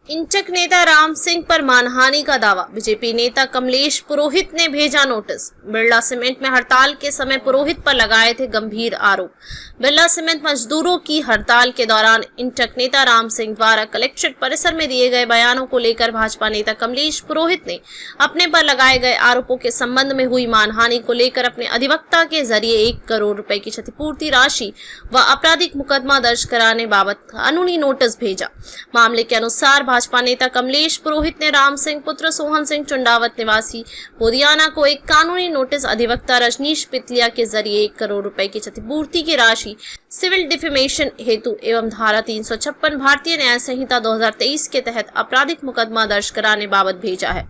इंटक नेता राम सिंह पर मानहानि का दावा। बीजेपी नेता कमलेश पुरोहित ने भेजा नोटिस। बिरला सीमेंट में हड़ताल के समय पुरोहित पर लगाए थे गंभीर आरोप। बिरला सीमेंट मजदूरों की हड़ताल के दौरान इंटक नेता राम सिंह द्वारा कलेक्ट्रेट परिसर में दिए गए बयानों को लेकर भाजपा नेता कमलेश पुरोहित ने अपने पर लगाए गए आरोपों के संबंध में हुई मानहानि को लेकर अपने अधिवक्ता के जरिए 1 करोड़ रुपए की क्षतिपूर्ति राशि व आपराधिक मुकदमा दर्ज कराने बाबत कानूनी नोटिस भेजा। मामले के अनुसार भाजपा नेता कमलेश पुरोहित ने राम सिंह पुत्र सोहन सिंह चुंडावत निवासी बोदियाना को एक कानूनी नोटिस अधिवक्ता रजनीश पितलिया के जरिए 1 करोड़ रुपए की क्षतिपूर्ति की राशि सिविल डिफेमेशन हेतु एवं धारा 356 भारतीय न्याय संहिता 2023 के तहत आपराधिक मुकदमा दर्ज कराने बाबत भेजा है।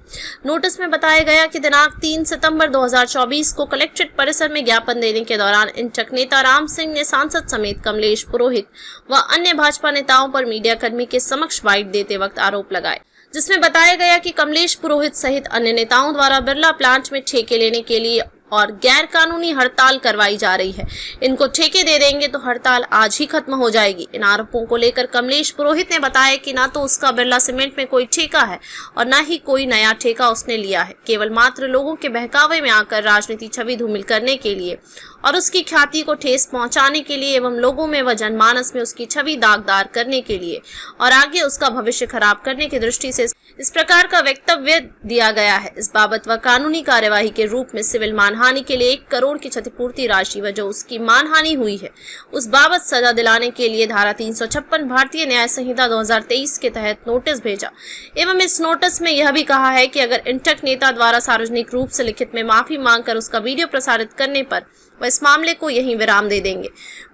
नोटिस में बताया गया कि दिनांक 3 सितंबर 2024 को कलेक्ट्रेट परिसर में ज्ञापन देने के दौरान इंटक नेता राम सिंह ने सांसद समेत कमलेश पुरोहित व अन्य भाजपा नेताओं पर मीडिया कर्मी के समक्ष बाइट देते वक्त आरोप लगाए, जिसमें बताया गया कि कमलेश पुरोहित सहित अन्य नेताओं द्वारा बिरला प्लांट में ठेके लेने के लिए और गैर कानूनी हड़ताल करवाई जा रही है। इनको ठेके दे देंगे तो हड़ताल आज ही खत्म हो जाएगी। इन आरोपों को लेकर कमलेश पुरोहित ने बताया कि ना तो उसका बिरला सीमेंट में कोई ठेका है और ना ही कोई नया ठेका उसने लिया है, केवल मात्र लोगों के बहकावे में आकर राजनीति छवि धूमिल करने के लिए और उसकी ख्याति को ठेस पहुंचाने के लिए एवं लोगों में व जनमानस में उसकी छवि दागदार करने के लिए और आगे उसका भविष्य खराब करने की दृष्टि से इस प्रकार का वक्तव्य दिया गया है। इस बाबत वह कानूनी कार्यवाही के रूप में सिविल मानहानि के लिए 1 करोड़ की क्षतिपूर्ति राशि व जो उसकी मानहानि हुई है उस बाबत सजा दिलाने के लिए धारा 356 भारतीय न्याय संहिता 2023 के तहत नोटिस भेजा एवं इस नोटिस में यह भी कहा है कि अगर इंटक नेता द्वारा सार्वजनिक रूप से लिखित में माफी मांगकर उसका वीडियो प्रसारित करने पर वह इस मामले को यहीं विराम दे देंगे,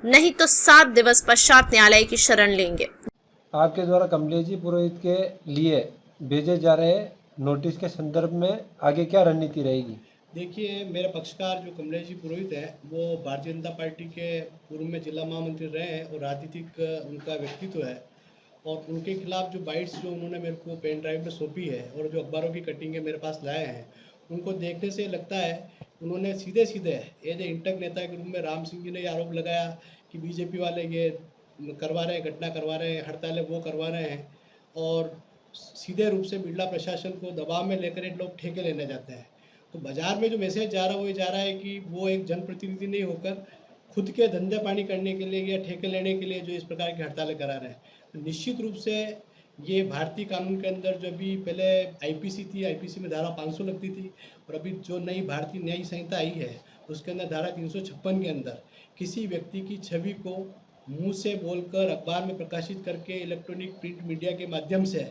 नहीं तो 7 दिवस पश्चात न्यायालय की शरण लेंगे। आपके द्वारा कमलेश जी पुरोहित के लिए भेजे जा रहे नोटिस के संदर्भ में आगे क्या रणनीति रहेगी? देखिए, मेरे पक्षकार जो कमलेश जी पुरोहित है वो भारतीय जनता पार्टी के पूर्व में जिला महामंत्री रहे हैं और राजनीतिक उनका व्यक्तित्व है और उनके खिलाफ जो बाइट्स जो उन्होंने मेरे को पेन ड्राइव में सौंपी है और जो अखबारों की कटिंग मेरे पास लाए हैं, उनको देखने से लगता है उन्होंने सीधे सीधे एज ए इंटक नेता के रूप में राम सिंह जी ने आरोप लगाया कि बीजेपी वाले ये करवा रहे हैं, घटना करवा रहे हैं, हड़तालें वो करवा रहे हैं और सीधे रूप से बिरला प्रशासन को दबाव में लेकर एक लोग ठेके लेने जाते हैं। तो बाजार में जो मैसेज जा रहा है वो ये जा रहा है कि वो एक जनप्रतिनिधि नहीं होकर खुद के धंधे पानी करने के लिए या ठेके लेने के लिए जो इस प्रकार की हड़तालें करा रहे हैं। तो निश्चित रूप से ये भारतीय कानून के अंदर जो भी पहले आईपीसी थी, आईपीसी में धारा 500 लगती थी और अभी जो नई भारतीय न्याय संहिता आई है उसके अंदर धारा 356 के अंदर किसी व्यक्ति की छवि को मुंह से बोलकर अखबार में प्रकाशित करके इलेक्ट्रॉनिक प्रिंट मीडिया के माध्यम से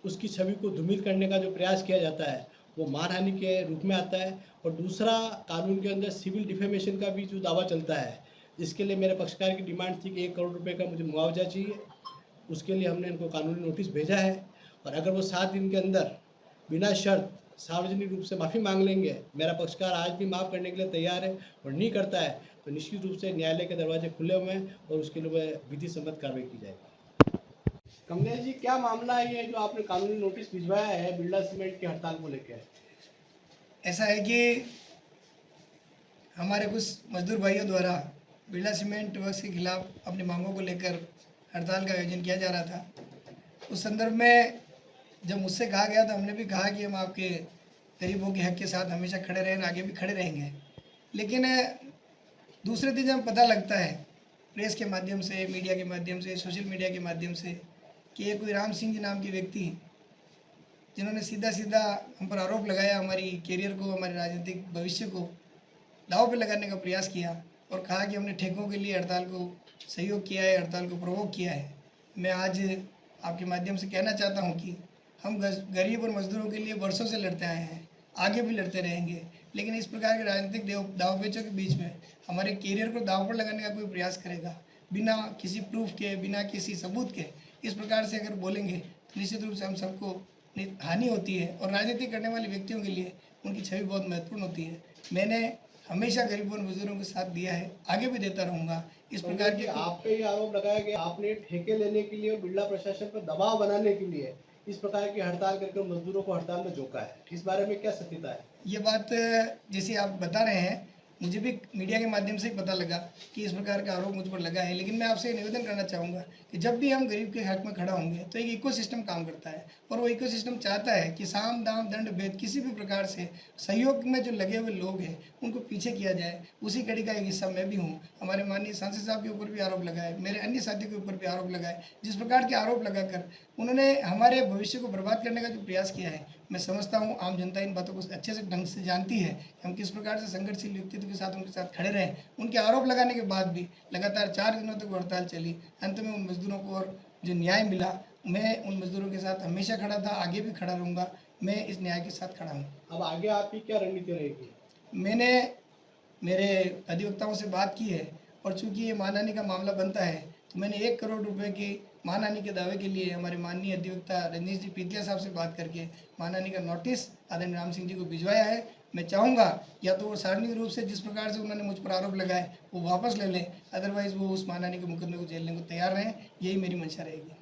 उसकी छवि को धूमिल करने का जो प्रयास किया जाता है वो मानहानि के रूप में आता है। और दूसरा, कानून के अंदर सिविल डिफेमेशन का भी जो दावा चलता है, जिसके लिए मेरे पक्षकार की डिमांड थी कि 1 करोड़ रुपए का मुझे मुआवजा चाहिए। उसके लिए हमने इनको कानूनी नोटिस भेजा है और अगर वो 7 दिन के अंदर बिना शर्त सार्वजनिक रूप से माफ़ी मांग लेंगे, मेरा पक्षकार आज भी माफ़ करने के लिए तैयार है और नहीं करता है तो निश्चित रूप से न्यायालय के दरवाजे खुले हुए हैं और उसके लिए विधि सम्मत कार्रवाई की जाएगी। कमलेश जी, क्या मामला है ये जो आपने कानूनी नोटिस भिजवाया है बिरला सीमेंट की हड़ताल को लेकर? ऐसा है कि हमारे कुछ मजदूर भाइयों द्वारा बिरला सीमेंट वर्क्स के खिलाफ अपनी मांगों को लेकर हड़ताल का आयोजन किया जा रहा था। उस संदर्भ में जब मुझसे कहा गया तो हमने भी कहा कि हम आपके गरीबों के हक के साथ हमेशा खड़े रहें, आगे भी खड़े रहेंगे। लेकिन दूसरे दिन जब पता लगता है प्रेस के माध्यम से, मीडिया के माध्यम से, सोशल मीडिया के माध्यम से कि ये कोई राम सिंह जी नाम के व्यक्ति जिन्होंने सीधा सीधा हम पर आरोप लगाया, हमारी कैरियर को, हमारे राजनीतिक भविष्य को दाव पे लगाने का प्रयास किया और कहा कि हमने ठेकों के लिए हड़ताल को सहयोग किया है, हड़ताल को प्रोवोक किया है। मैं आज आपके माध्यम से कहना चाहता हूं कि हम गरीब और मजदूरों के लिए वर्षों से लड़ते आए हैं, आगे भी लड़ते रहेंगे। लेकिन इस प्रकार के राजनीतिक दावपेचों के बीच में हमारे कैरियर को दाव पर लगाने का कोई प्रयास करेगा बिना किसी प्रूफ के, बिना किसी सबूत के, इस प्रकार से अगर बोलेंगे तो निश्चित रूप से हम सबको हानि होती है और राजनीति करने वाले व्यक्तियों के लिए उनकी छवि बहुत महत्वपूर्ण होती है। मैंने हमेशा गरीबों और मजदूरों के साथ दिया है, आगे भी देता रहूंगा। इस प्रकार के आप पे ये आरोप लगाया कि आपने ठेके लेने के लिए और बिरला प्रशासन पर दबाव बनाने के लिए इस प्रकार की हड़ताल करके मजदूरों को हड़ताल में झोंका है, इस बारे में क्या सत्यता है? ये बात जैसे आप बता रहे हैं मुझे भी मीडिया के माध्यम से ही पता लगा कि इस प्रकार का आरोप मुझ पर लगा है। लेकिन मैं आपसे निवेदन करना चाहूँगा कि जब भी हम गरीब के हक में खड़ा होंगे तो एक इकोसिस्टम काम करता है, और वो इकोसिस्टम चाहता है कि साम दाम दंड भेद किसी भी प्रकार से सहयोग में जो लगे हुए लोग हैं उनको पीछे किया जाए। उसी कड़ी का एक हिस्सा मैं भी हूँ। हमारे माननीय सांसद साहब के ऊपर भी आरोप लगा है, मेरे अन्य साथियों के ऊपर भी आरोप लगा है। जिस प्रकार के आरोप लगाकर उन्होंने हमारे भविष्य को बर्बाद करने का जो प्रयास किया है, मैं समझता हूँ आम जनता इन बातों को अच्छे से ढंग से जानती है कि हम किस प्रकार से संघर्षशील व्यक्तित्व के साथ उनके साथ खड़े रहे। उनके आरोप लगाने के बाद भी लगातार 4 दिनों तक हड़ताल चली। अंत में उन मजदूरों को और जो न्याय मिला, मैं उन मजदूरों के साथ हमेशा खड़ा था, आगे भी खड़ा रहूँगा। मैं इस न्याय के साथ खड़ा हूँ। अब आगे आपकी क्या रणनीति रहेगी? मैंने मेरे अधिवक्ताओं से बात की है, और चूंकि ये मानहानि का मामला बनता है तो मैंने 1 करोड़ रुपए की मानहानि के दावे के लिए हमारे माननीय अधिवक्ता रजनीश जी पीतिया साहब से बात करके मानहानि का नोटिस आदरणीय राम सिंह जी को भिजवाया है। मैं चाहूँगा या तो वो सार्वजनिक रूप से जिस प्रकार से उन्होंने मुझ पर आरोप लगाए वो वापस ले लें, अदरवाइज़ वो उस मानहानि के मुकदमे को झेलने को तैयार रहें। यही मेरी मंशा रहेगी।